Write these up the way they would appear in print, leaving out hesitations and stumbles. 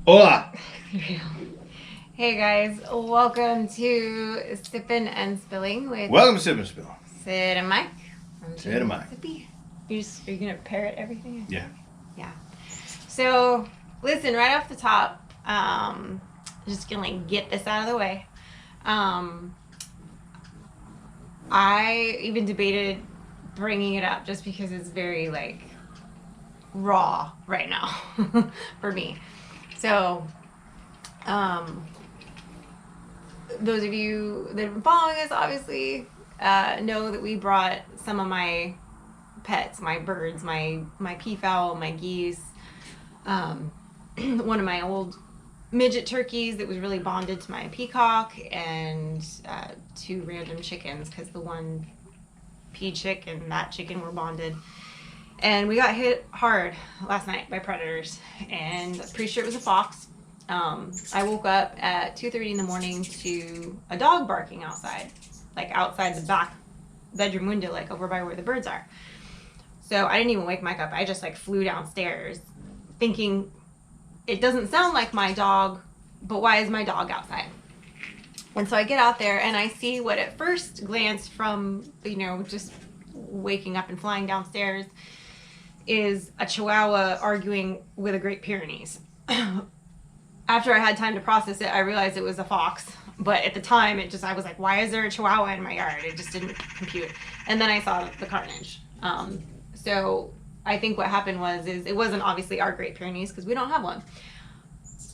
Hola! Hey guys, welcome to Sippin and Spilling with Welcome to Sippin Spillin. Sid and Mike. Sid and Mike. Sippy. Are you gonna parrot everything? Yeah. Yeah. So listen, right off the top, just gonna get this out of the way. I even debated bringing it up just because it's very raw right now for me. So, those of you that have been following us obviously know that we brought some of my pets, my birds, my peafowl, my geese, one of my old midget turkeys that was really bonded to my peacock, and two random chickens because the one pea chick and that chicken were bonded. And we got hit hard last night by predators, and I'm pretty sure it was a fox. I woke up at 2:30 in the morning to a dog barking outside, outside the back bedroom window, over by where the birds are. So I didn't even wake Mike up. I just flew downstairs thinking it doesn't sound like my dog, but why is my dog outside? And so I get out there and I see what at first glance from, just waking up and flying downstairs is a Chihuahua arguing with a Great Pyrenees. After I had time to process it, I realized it was a fox. But at the time, I was like, why is there a Chihuahua in my yard? It just didn't compute. And then I saw the carnage. So I think what happened is it wasn't obviously our Great Pyrenees because we don't have one.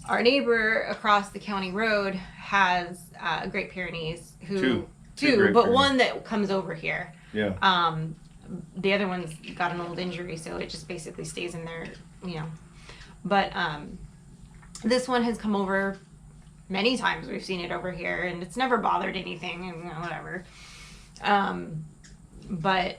Our neighbor across the county road has a Great Pyrenees two, Great but Pyrenees. one that comes over here. Yeah. The other one's got an old injury, so it just basically stays in there, But this one has come over many times. We've seen it over here, and it's never bothered anything, and whatever. But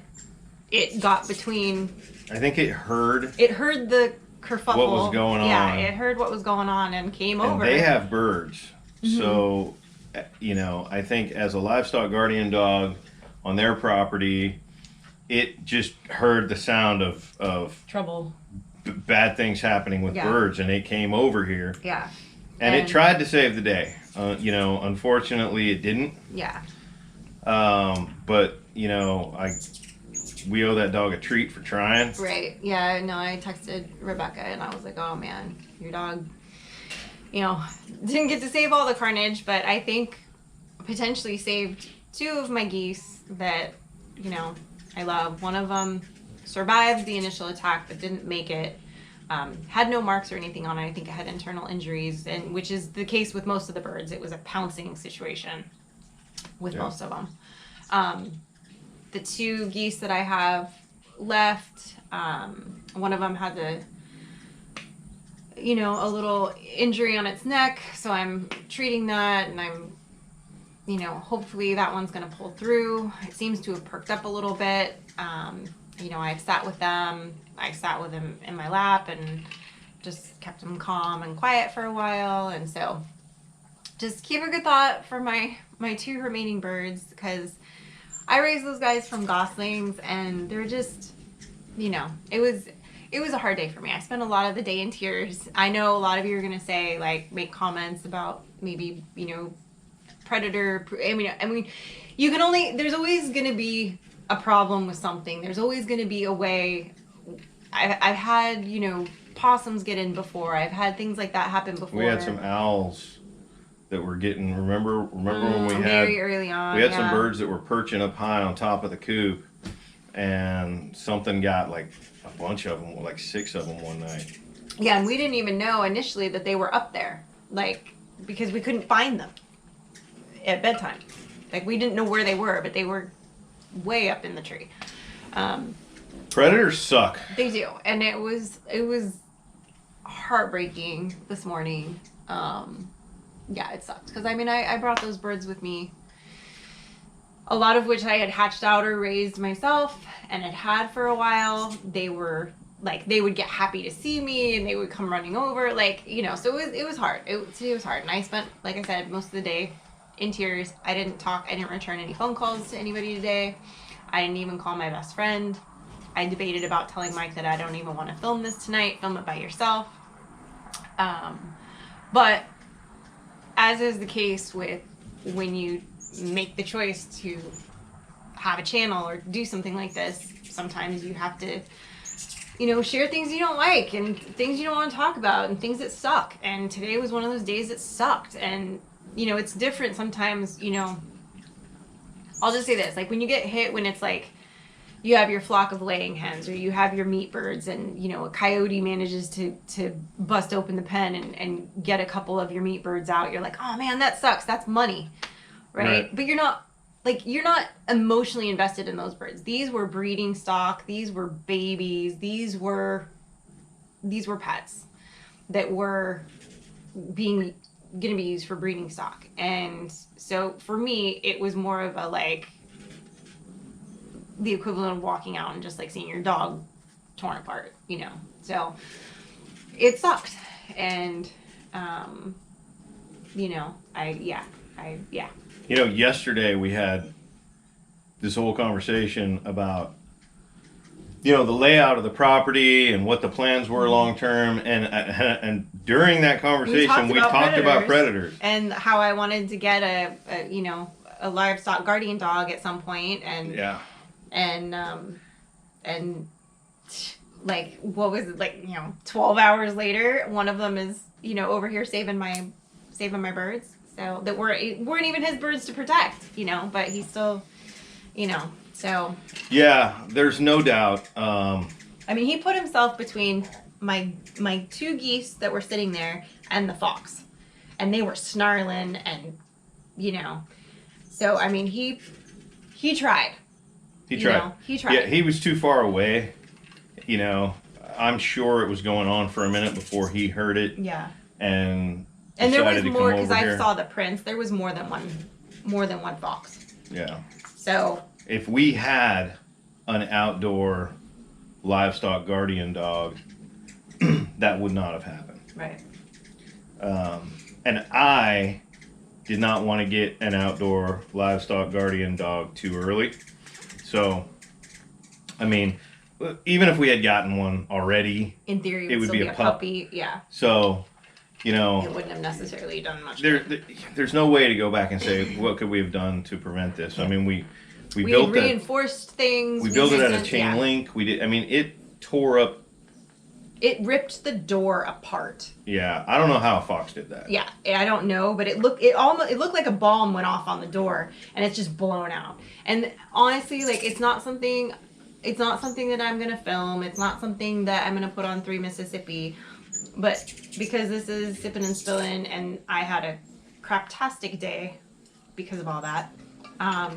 it got between. I think it heard the kerfuffle. what was going on. Yeah, it heard what was going on and came over. They have birds. Mm-hmm. So, I think as a livestock guardian dog on their property, it just heard the sound of trouble. Bad things happening with birds, and it came over here. Yeah. And it tried to save the day. Unfortunately, it didn't. Yeah. But, we owe that dog a treat for trying. Right. Yeah. No, I texted Rebecca and I was like, oh man, your dog, didn't get to save all the carnage, but I think potentially saved two of my geese that, I love. One of them survived the initial attack but didn't make it. Had no marks or anything on it. I think it had internal injuries, and which is the case with most of the birds. It was a pouncing situation with most of them. The two geese that I have left, one of them has a little injury on its neck, so I'm treating that, and I'm hopefully that one's going to pull through. It seems to have perked up a little bit. I've sat with them. I sat with them in my lap and just kept them calm and quiet for a while. And so just keep a good thought for my two remaining birds, because I raised those guys from goslings, and they're just, it was a hard day for me. I spent a lot of the day in tears. I know a lot of you are going to say, make comments about maybe, predator. I mean, you can only, there's always going to be a problem with something. There's always going to be a way. I've had, possums get in before. I've had things like that happen before. We had some owls that were getting, remember when we had, very early on, we had some birds that were perching up high on top of the coop, and something got a bunch of them, 6 of them one night. Yeah, and we didn't even know initially that they were up there, because we couldn't find them at bedtime. We didn't know where they were, but they were way up in the tree. Predators suck. They do, and it was heartbreaking this morning. Yeah, it sucked because I brought those birds with me, a lot of which I had hatched out or raised myself and had for a while. They were they would get happy to see me and they would come running over, so it was hard. It was hard, and I spent, like I said, most of the day in tears. I didn't talk. I didn't return any phone calls to anybody today. I didn't even call my best friend. I debated about telling Mike that I don't even want to film this tonight. Film it by yourself. But as is the case with when you make the choice to have a channel or do something like this, sometimes you have to, share things you don't like and things you don't want to talk about and things that suck. And today was one of those days that sucked. And, it's different sometimes, I'll just say this, like when you get hit when it's like you have your flock of laying hens or you have your meat birds and, a coyote manages to bust open the pen and get a couple of your meat birds out. You're like, oh man, that sucks. That's money. Right? But you're not emotionally invested in those birds. These were breeding stock. These were babies. These were pets that were going to be used for breeding stock. And so for me, it was more of a like the equivalent of walking out and just like seeing your dog torn apart, So it sucked. And, Yesterday we had this whole conversation about, the layout of the property and what the plans were long term. And during that conversation, we talked about predators and how I wanted to get a livestock guardian dog at some point. And and like what was it, like 12 hours later, one of them is over here saving my birds, so that weren't even his birds to protect, but he's still so yeah, there's no doubt. He put himself between my two geese that were sitting there and the fox, and they were snarling and so he tried. He tried. Yeah, he was too far away. I'm sure it was going on for a minute before he heard it. Yeah. And there was more, because I saw the prints. There was more than one fox. Yeah. So if we had an outdoor livestock guardian dog, that would not have happened. Right. And I did not want to get an outdoor livestock guardian dog too early. So, even if we had gotten one already, in theory, it would still be a puppy. Yeah. So, it wouldn't have necessarily done much. There's no way to go back and say what could we have done to prevent this. We built reinforced things. We built it at a chain link. We did. It tore up. It ripped the door apart. Yeah, I don't know how a fox did that. Yeah, I don't know, but it looked like a bomb went off on the door, and it's just blown out. And honestly, like it's not something that I'm gonna film. It's not something that I'm gonna put on 3 Mississippi. But because this is Sippin and Spillin, and I had a craptastic day because of all that, I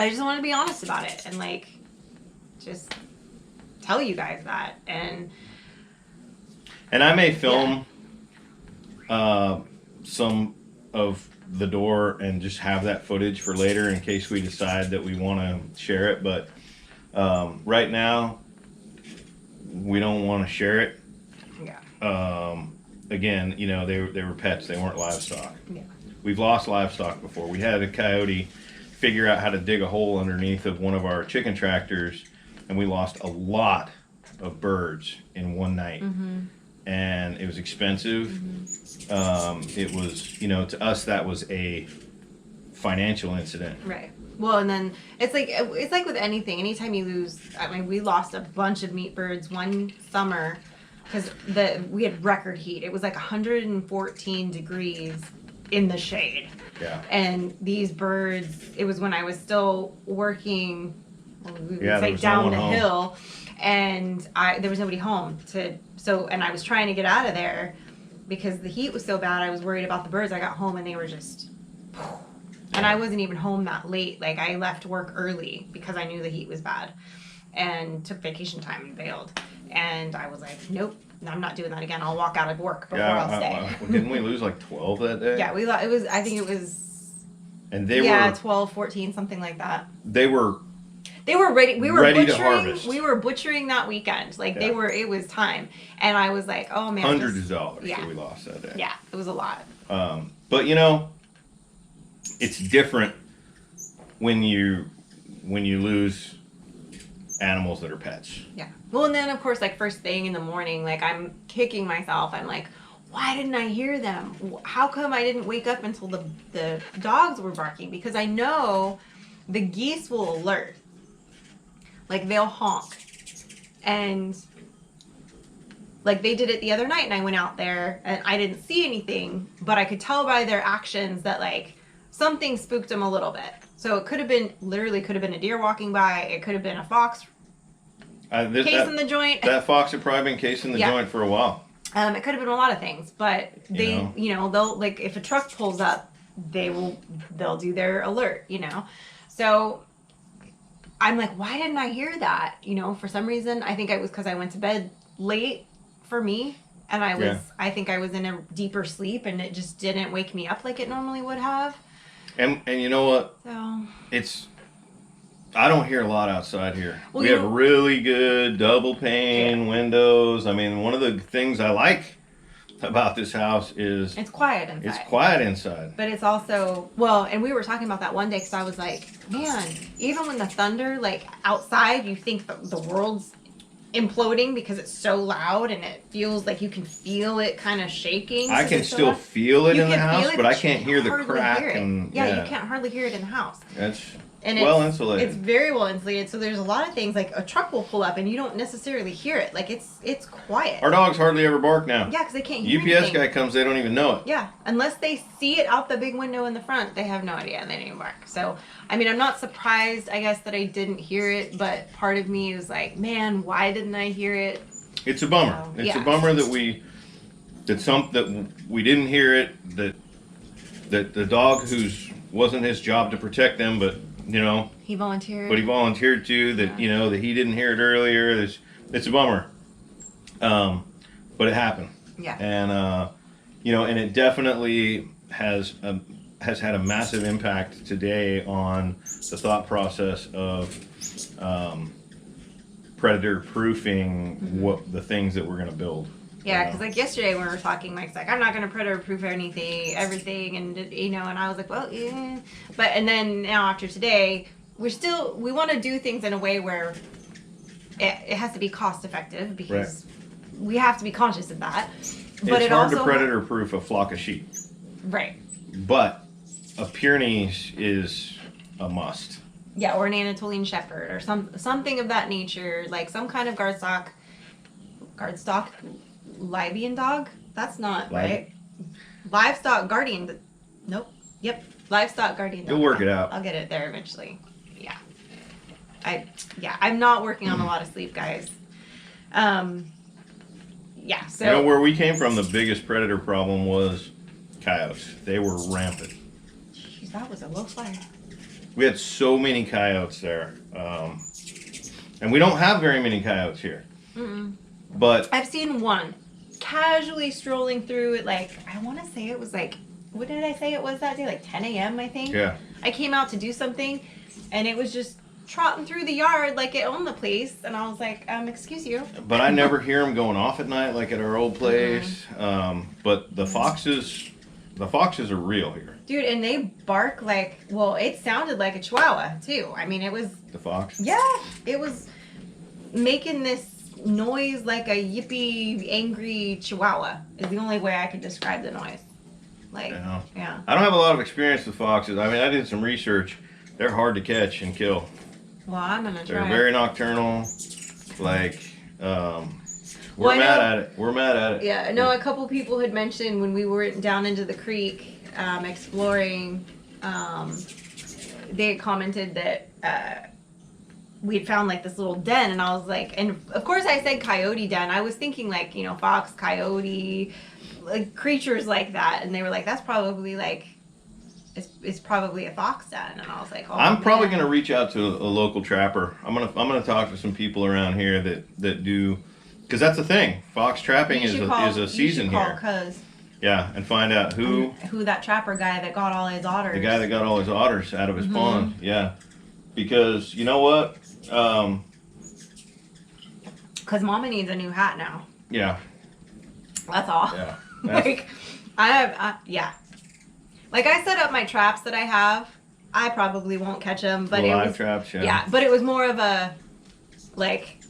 just want to be honest about it and like just tell you guys that. And I may film some of the door and just have that footage for later in case we decide that we want to share it. But right now, we don't want to share it. Yeah. Again, they were pets. They weren't livestock. Yeah. We've lost livestock before. We had a coyote figure out how to dig a hole underneath of one of our chicken tractors, and we lost a lot of birds in one night. Mm-hmm. And it was expensive. Mm-hmm. It was, to us, that was a financial incident. Right. Well, and then it's like with anything. Anytime you lose, we lost a bunch of meat birds one summer because we had record heat. It was like 114 degrees in the shade. Yeah. And these birds, it was when I was still working, Like down the hill, and there was nobody home and I was trying to get out of there because the heat was so bad. I was worried about the birds. I got home and they were just, and I wasn't even home that late. Like I left work early because I knew the heat was bad, and took vacation time and bailed. And I was like, nope, I'm not doing that again. I'll walk out of work before I'll stay. Didn't we lose like 12 that day? Yeah, I think it was. And they were 12, 14, something like that. They were ready. We were ready butchering. to harvest. We were butchering that weekend. Like it was time. And I was like, oh man, hundreds of dollars that we lost that day. Yeah, it was a lot. But it's different when you lose animals that are pets. Yeah. Well, and then of course, like first thing in the morning, like I'm kicking myself. I'm like, why didn't I hear them? How come I didn't wake up until the dogs were barking? Because I know the geese will alert. Like, they'll honk. And, like, they did it the other night, and I went out there, and I didn't see anything, but I could tell by their actions that, like, something spooked them a little bit. So it could have been, literally could have been a deer walking by. It could have been a fox casing the joint. That fox had probably been casing the joint for a while. It could have been a lot of things, but they, they'll, like, if a truck pulls up, they'll do their alert, So I'm like, why didn't I hear that? For some reason, I think it was because I went to bed late for me, and I think I was in a deeper sleep, and it just didn't wake me up like it normally would have. And you know what? So I don't hear a lot outside here. Well, we have really good double pane windows. I mean, one of the things I like about this house is it's quiet inside. It's quiet inside. But it's also, and we were talking about that one day because I was like, man, even when the thunder, like, outside, you think the world's imploding because it's so loud and it feels like you can feel it kind of shaking. I can still feel it in the house, but I can't hear the crack. You can't hardly hear it in the house. It's well insulated. It's very well insulated, so there's a lot of things, like a truck will pull up and you don't necessarily hear it. Like, it's quiet. Our dogs hardly ever bark now. Yeah, because they can't hear UPS anything. guy comes, they don't even know it. Yeah, unless they see it out the big window in the front, they have no idea, and they don't even bark. So, I mean, I'm not surprised, I guess, that I didn't hear it, but part of me was like, man, why didn't I hear it? It's a bummer. So, it's a bummer that we didn't hear it, that the dog wasn't his job to protect them, but he volunteered. But he volunteered to, that that he didn't hear it earlier. It's a bummer. But it happened. Yeah. And and it definitely has had a massive impact today on the thought process of predator proofing what the things that we're going to build. Yeah, because like yesterday when we were talking, Mike's like, I'm not going to predator proof everything, and and I was like, well, yeah. And then now after today, we want to do things in a way where it has to be cost effective, because we have to be conscious of that. But it's hard to predator proof a flock of sheep. Right. But a Pyrenees is a must. Yeah, or an Anatolian Shepherd or something of that nature, like some kind of guard stock Libyan dog? That's not right. Livestock guardian. Nope. Yep. Livestock guardian dog. You'll work it out. I'll get it there eventually. Yeah. I'm not working on a lot of sleep, guys. Yeah. So where we came from, the biggest predator problem was coyotes. They were rampant. Jeez, that was a low flyer. We had so many coyotes there, and we don't have very many coyotes here. Mm-mm. But I've seen one casually strolling through it. Like, I want to say it was like, what did I say it was that day? Like 10 a.m. I think. Yeah. I came out to do something, and it was just trotting through the yard like it owned the place, and I was like, excuse you. But I never hear them going off at night like at our old place. Mm-hmm. But the foxes are real here. Dude, and they bark like, it sounded like a chihuahua too. I mean, it was the fox. Yeah, it was making this noise like a yippy, angry chihuahua is the only way I could describe the noise. Like, yeah. I don't have a lot of experience with foxes. I mean, I did some research. They're hard to catch and kill. Well, I'm gonna try. They're very nocturnal. Like, we're mad at it. We're mad at it. Yeah, I know a couple people had mentioned when we were down into the creek exploring, they had commented that we had found like this little den, and I was like, and of course I said coyote den. I was thinking like, fox, coyote, like creatures like that, and they were like, that's probably like, it's probably a fox den, and I was like, I'm probably gonna reach out to a local trapper. I'm gonna talk to some people around here that do, because that's a thing. Fox trapping is a season here. Yeah, and find out who that trapper guy that got all his otters. The guy that got all his otters out of his pond. Yeah, because you know what? Because Mama needs a new hat now. Yeah. That's all. Yeah. Like, like I set up my traps that I have. I probably won't catch them, but live traps. Yeah. Yeah, but it was more of a like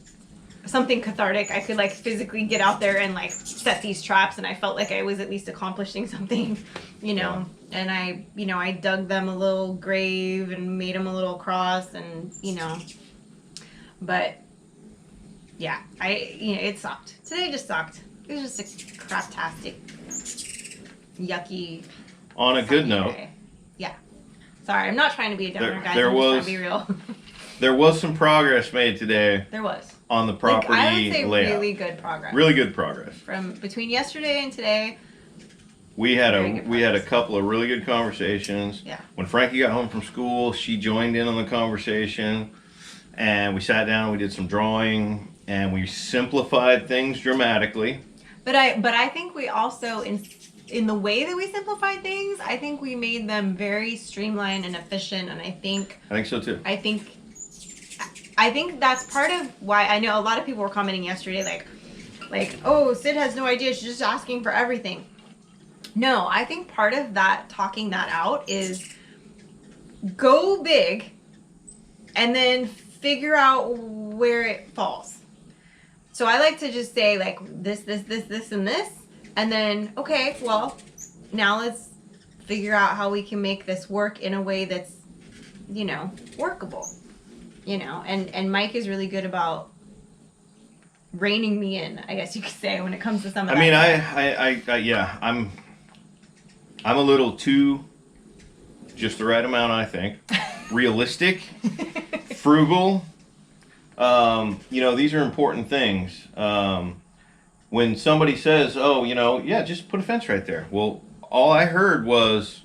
something cathartic. I could like physically get out there and like set these traps, and I felt like I was at least accomplishing something, you know. Yeah. And I dug them a little grave and made them a little cross, and but yeah, it sucked. Today just sucked. It was just a craptastic, yucky. On a good note. Day. Yeah. Sorry, I'm not trying to be a downer, guys. I'm just trying to be real. There was some progress made today. There was. On the property I would say layout. really good progress. Really good progress. From between yesterday and today. We had a couple of really good conversations. Yeah. When Frankie got home from school, she joined in on the conversation, and we sat down, we did some drawing, and we simplified things dramatically. But I think we also in the way that we simplified things, I think we made them very streamlined and efficient, and I think so too. I think that's part of why I know a lot of people were commenting yesterday like, oh, Sid has no idea, she's just asking for everything. No, I think part of that, talking that out, is go big and then figure out where it falls. So I like to just say like this, and this, and then, okay, well, now let's figure out how we can make this work in a way that's, workable. And Mike is really good about reining me in, I guess you could say, when it comes to some of that. I mean, I'm a little too, just the right amount, I think, realistic, frugal. These are important things. When somebody says, oh, yeah, just put a fence right there. Well, all I heard was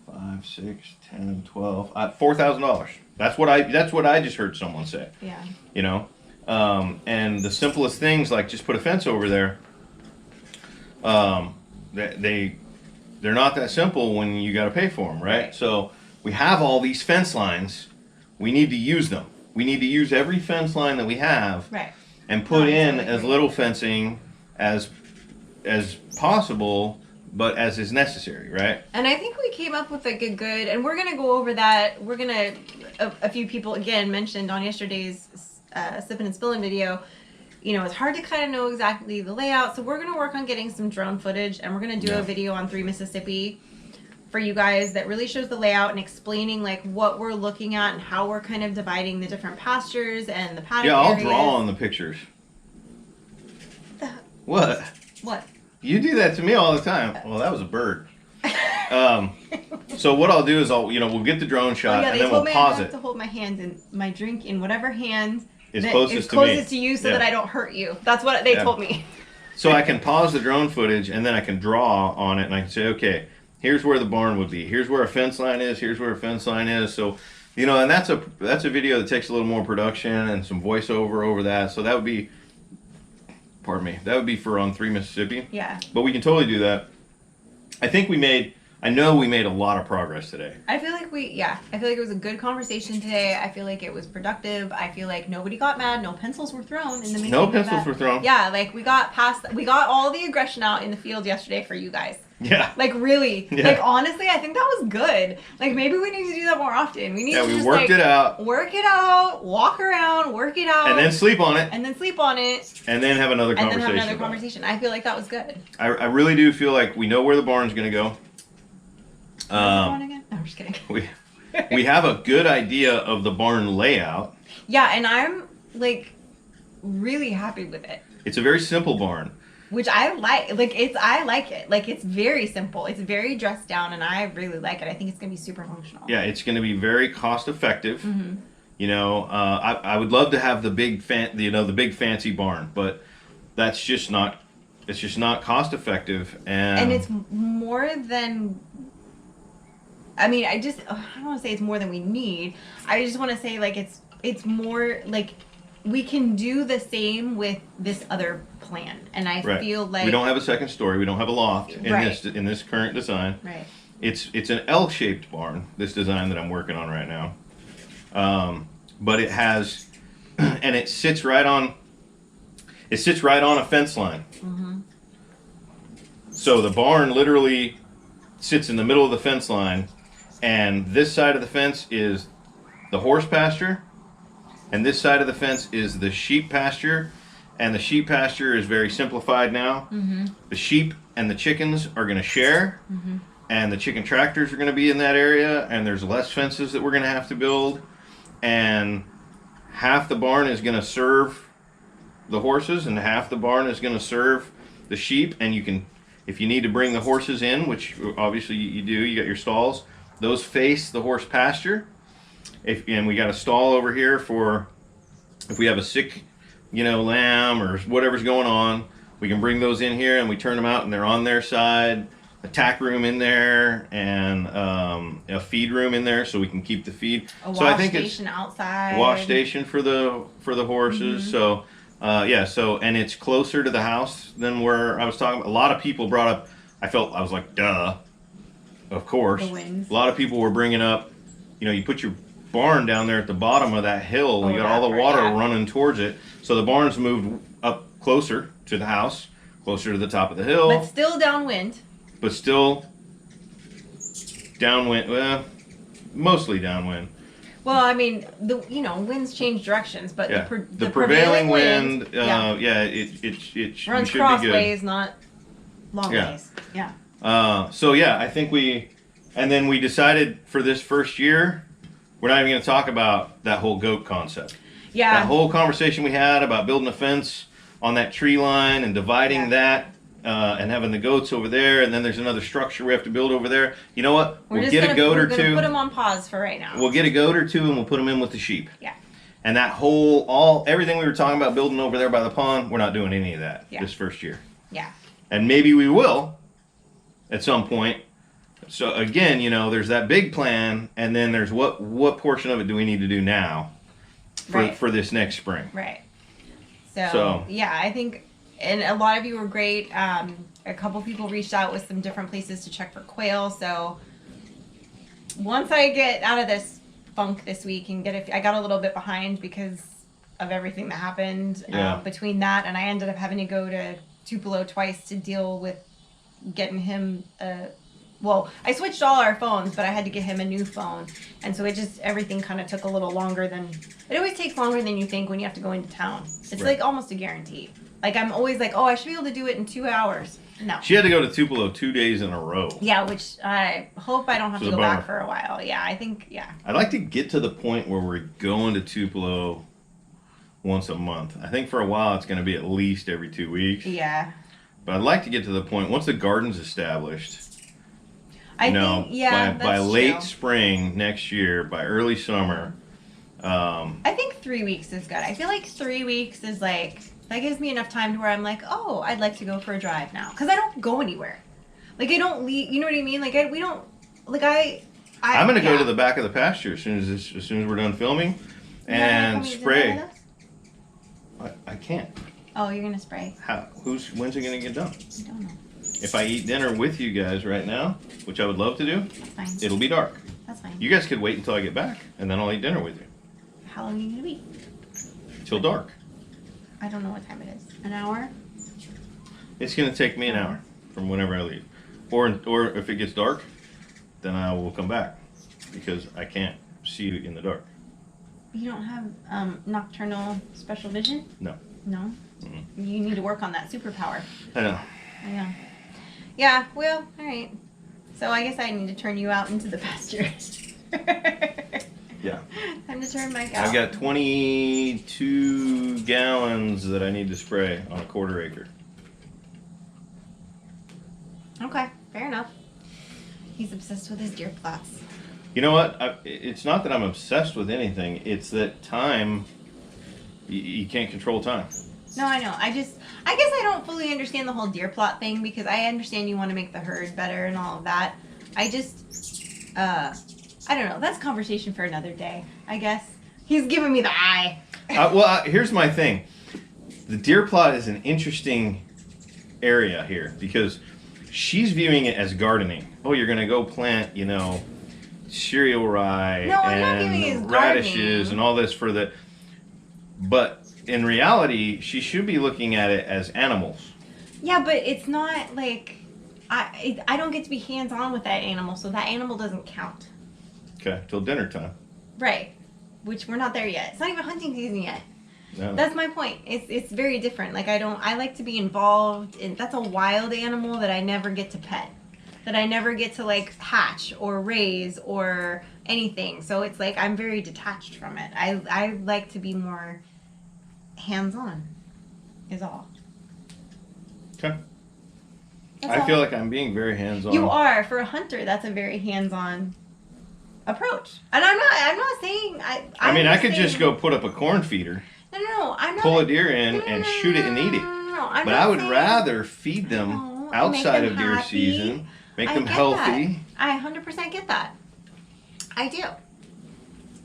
5, 6, 10, 12, $4,000. That's what I just heard someone say. Yeah. And the simplest things, like just put a fence over there, they're not that simple when you got to pay for them, right? So we have all these fence lines. We need to use them. We need to use every fence line that we have, right, and put in as little fencing as possible, but as is necessary, right? And I think we came up with like a good, and we're gonna go over that. We're gonna a few people again mentioned on yesterday's Sippin Spillin video. It's hard to kind of know exactly the layout, so we're going to work on getting some drone footage, and we're going to do a video on 3 Mississippi for you guys that really shows the layout and explaining like what we're looking at and how we're kind of dividing the different pastures and the paddock I'll areas. draw on the pictures. What? What? You do that to me all the time. Well, that was a bird. So what I'll do is we'll get the drone shot, and then we'll pause it. I have to hold my hand and my drink in whatever hand is that closest is closest to you, so yeah. that I don't hurt you. That's what they told me. So I can pause the drone footage, and then I can draw on it, and I can say, okay, here's where the barn would be. Here's where a fence line is. Here's where a fence line is. So, and that's a video that takes a little more production and some voiceover over that. So that would be, that would be for on 3 Mississippi. Yeah. But we can totally do that. I know we made a lot of progress today. I feel like it was a good conversation today. I feel like it was productive. I feel like nobody got mad. No pencils were thrown in the meeting. No pencils were thrown. Yeah, like we got all the aggression out in the field yesterday for you guys. Yeah. Like really. Yeah. Like honestly, I think that was good. Like maybe we need to do that more often. We need to just worked it out. Work it out, walk around, work it out. And then sleep on it. And then have another conversation. I feel like that was good. I really do feel like we know where the barn's going to go. No, I'm just kidding. We have a good idea of the barn layout. Yeah, and I'm like really happy with it. It's a very simple barn. Which I like. I like it. Like it's very simple. It's very dressed down, and I really like it. I think it's gonna be super functional. Yeah, it's gonna be very cost effective. Mm-hmm. I would love to have the big the big fancy barn, but that's just not. It's just not cost effective, and it's more than. I mean, I don't want to say it's more than we need. I just want to say like it's more like we can do the same with this other plan, and I feel like we don't have a second story. We don't have a loft in this current design. Right. It's an L-shaped barn. This design that I'm working on right now, but it has, and it sits right on a fence line. Mm-hmm. So the barn literally sits in the middle of the fence line. And this side of the fence is the horse pasture, and this side of the fence is the sheep pasture, And the sheep pasture is very simplified now. Mm-hmm. The sheep and the chickens are going to share. Mm-hmm. And the chicken tractors are going to be in that area. And there's less fences that we're going to have to build. And half the barn is going to serve the horses and half the barn is going to serve the sheep. And you can, if you need to bring the horses in, which obviously you do, you got your stalls, those face the horse pasture. And we got a stall over here for if we have a sick, lamb or whatever's going on, we can bring those in here and we turn them out and they're on their side. A tack room in there and a feed room in there so we can keep the feed. A so wash I think station it's outside. wash station for the horses. Mm-hmm. So and it's closer to the house than where I was talking about. A lot of people brought up. I was like, duh, of course. The winds. A lot of people were bringing up. You put your barn down there at the bottom of that hill. You got all the water running towards it. So the barn's moved up closer to the house, closer to the top of the hill. But still downwind. But still downwind. Well, mostly downwind. Well, I mean, winds change directions, but Yeah. the prevailing wind. it should runs be crossways, good. not long Yeah. ways. Yeah. I think and then we decided for this first year, we're not even going to talk about that whole goat concept. Yeah. That whole conversation we had about building a fence on that tree line and dividing that. And having the goats over there, and then there's another structure we have to build over there. You know what? We'll get a goat or two. We're going to put them on pause for right now. We'll get a goat or two, and we'll put them in with the sheep. Yeah. And that everything we were talking about building over there by the pond, we're not doing any of that this first year. Yeah. And maybe we will at some point. So again, there's that big plan, and then there's what portion of it do we need to do now for this next spring? Right. So yeah, I think. And a lot of you were great. A couple people reached out with some different places to check for quail. So once I get out of this funk this week and I got a little bit behind because of everything that happened between that, and I ended up having to go to Tupelo twice to deal with getting him. I switched all our phones, but I had to get him a new phone, and so everything kind of took a little longer than it always takes longer than you think when you have to go into town. It's like almost a guarantee. Like, I'm always like, I should be able to do it in 2 hours. No. She had to go to Tupelo 2 days in a row. Yeah, which I hope I don't have to go back for a while. Yeah, I think, I'd like to get to the point where we're going to Tupelo once a month. I think for a while it's going to be at least every 2 weeks. Yeah. But I'd like to get to the point, once the garden's established, that's by late true. spring next year, by early summer. I think 3 weeks is good. I feel like 3 weeks is like... That gives me enough time to where I'm like, I'd like to go for a drive now. Because I don't go anywhere. Like, I don't leave, you know what I mean? Like, I'm going to go to the back of the pasture as soon as we're done filming and spray. I can't. Oh, you're going to spray? When's it going to get done? I don't know. If I eat dinner with you guys right now, which I would love to do, fine. It'll be dark. That's fine. You guys could wait until I get back, and then I'll eat dinner with you. How long are you going to be? Till dark. I don't know what time it is. An hour? It's going to take me an hour from whenever I leave. Or if it gets dark, then I will come back because I can't see you in the dark. You don't have nocturnal special vision? No. No? Mm-hmm. You need to work on that superpower. I know. Yeah, well, all right. So I guess I need to turn you out into the pasture. Yeah. Time to turn Mike out. I've got 22 gallons that I need to spray on a quarter acre. Okay, fair enough. He's obsessed with his deer plots. You know what? It's not that I'm obsessed with anything. It's that time, you can't control time. No, I know. I guess I don't fully understand the whole deer plot thing because I understand you want to make the herd better and all of that. I don't know. That's conversation for another day, I guess. He's giving me the eye. Here's my thing. The deer plot is an interesting area here because she's viewing it as gardening. Oh, you're going to go plant, cereal rye and radishes and all this for the... But in reality, she should be looking at it as animals. Yeah, but it's not like... I don't get to be hands-on with that animal, so that animal doesn't count. Okay, till dinner time. Right. Which we're not there yet. It's not even hunting season yet. No. That's my point. It's very different. Like I like to be involved in. That's a wild animal that I never get to pet, that I never get to like hatch or raise or anything. So it's like I'm very detached from it. I like to be more hands-on. Is all. Okay. That's I all. feel like I'm being very hands-on. You are, for a hunter. That's a very hands-on approach. And I'm not saying I mean, I I'm could just saying- go put up a corn feeder, No, I'm not. pull a deer in, and shoot it and eat it. No, I'm But not I would saying- rather feed them No, outside make of them deer happy. season, make I them get healthy. that. I 100% get that. I do.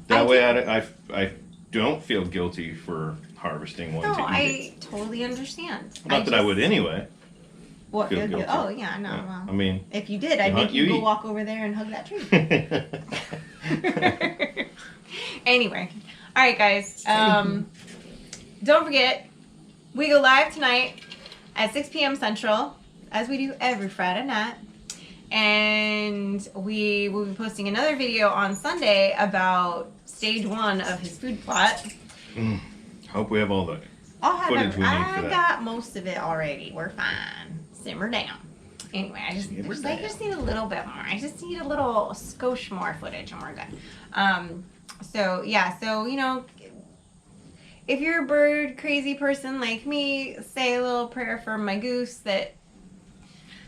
That way, do. I don't feel guilty for harvesting one No, to eat I it. totally understand. Not that I would anyway. What? feel guilty. Oh yeah, no. Yeah. Well, I mean, if you did, I'd hunt, make you you go eat. walk over there and hug that tree. Anyway, all right, guys. Don't forget, we go live tonight at 6 p.m. Central, as we do every Friday night. And we will be posting another video on Sunday about stage 1 of his food plot. Hope we have all the I'll have footage we need for I that. got most of it already. We're fine. Simmer down. Anyway, I just need a little bit more. I just need a little skosh more footage and we're good. So yeah, so you know, if you're a bird crazy person like me, say a little prayer for my goose that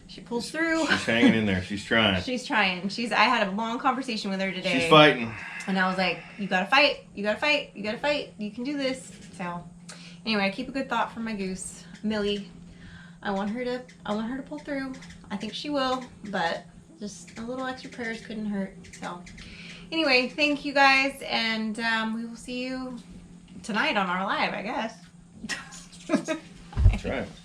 she pulls through. She's hanging in there. She's trying. She's trying. I had a long conversation with her today. She's fighting. And I was like, you gotta fight. You gotta fight. You gotta fight. You can do this. So anyway, I keep a good thought for my goose, Millie. I want her to pull through. I think she will, but just a little extra prayers couldn't hurt. So anyway, thank you guys, and we will see you tonight on our live, I guess. That's right.